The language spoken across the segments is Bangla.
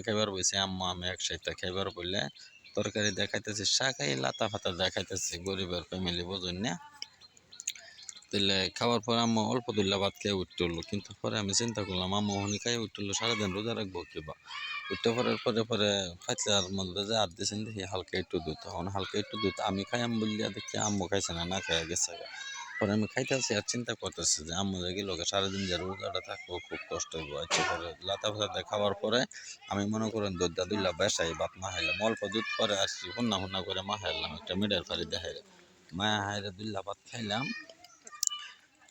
খাইবার বইছে আম্মা আমি একসাথে খাইবার বললে তরকারি দেখাইতেছি শাকাই লাতা ফাতা দেখাইতেছি গরিবের ফ্যামিলি বুঝুন না। তাহলে খাওয়ার পর আম্মা অল্প দুল্লা ভাত খেয়ে উঠতে হলো, কিন্তু পরে আমি চিন্তা করলাম আম্মা ওখানে খাই উঠতে হলো সারাদিন রোজা রাখবো কিবা। উঠতে পরের পরে ফাইতলার মধ্যে যে হাত দিয়েছেন দেখি হালকা একটু দুধ, তখন হালকা একটু দুধ আমি খাইয়াম বললিয়া দেখি আম্মু খাইছে না খাইয়া গেছে। পরে আমি খাইতেছি আর চিন্তা করতেছি যে আম্মু যে গেল সারাদিন যে রোজাটা থাকবো খুব কষ্ট হইব। আচ্ছা পরে লাতা ফাতা খাওয়ার পরে আমি মনে করেন দুধটা দুইলা বেসাই ভাত মা খাইলাম, অল্প দুধ পরে আসছি হুন্না করে মা খাইলাম একটা মিডের ফাড়ি দেখাই মায়া হাইরে দুইলা ভাত খাইলাম।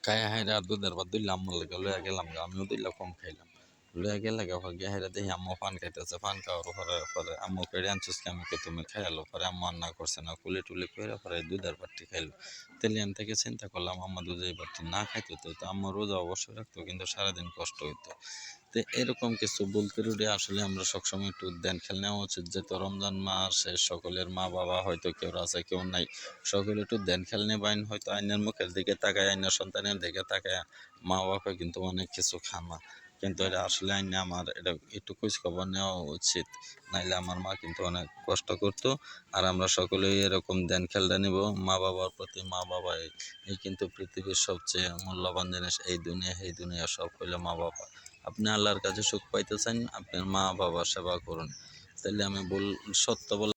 খাইয়া হাইরে আর দুধের ভাত দুইলা আম্মুর লেগে লইয়া গেলাম, আমিও দুইলা কম খাইলাম। লইয়া গেলে গিয়ে হাইরে দেখি আম্মু পান খাইতেছে, পান খাওয়ার পরে আম্মু কেড়ে আনছিস কি আমাকে তুমি খাইয়ালো। পরে আম্মু রান্না করছে না কুলি টুলি করে পরে দুধের ভাতটি খাইলো। তেলিয়ান থেকে চিন্তা করলাম আম্মা দুধের ভাতটি না খাইতে তো আম্মু রোজা অবশ্যই রাখতো, কিন্তু সারাদিন কষ্ট হইতো। তো এরকম কিছু বলতে রুড়ে আসলে আমরা সবসময় একটু ধ্যান খেয়াল নেওয়া উচিত, যে তো রমজান মাস সকলের মা বাবা হয়তো কেউ আছে কেউ নাই, সকলে একটু ধ্যান খেয়াল নেবেন। হয়তো আইনের মুখের দিকে তাকায় আইনের সন্তানের দিকে তাকায় মা বাবা কিন্তু অনেক কিছু খামা, কিন্তু এটা আসলে আইনে আমার এটা একটু খোঁজ খবর নেওয়া উচিত, নাইলে আমার মা কিন্তু অনেক কষ্ট করতো। আর আমরা সকলেই এরকম ধ্যান খেয়ালটা নিব মা বাবার প্রতি। মা বাবা এই কিন্তু পৃথিবীর সবচেয়ে মূল্যবান জিনিস, এই দুনিয়া সব হইলো মা বাবা। আপনি আল্লাহর কাছে সুখ পাইতে চান, আপনার মা বাবার সেবা করুন। তাইলে আমি সত্য বল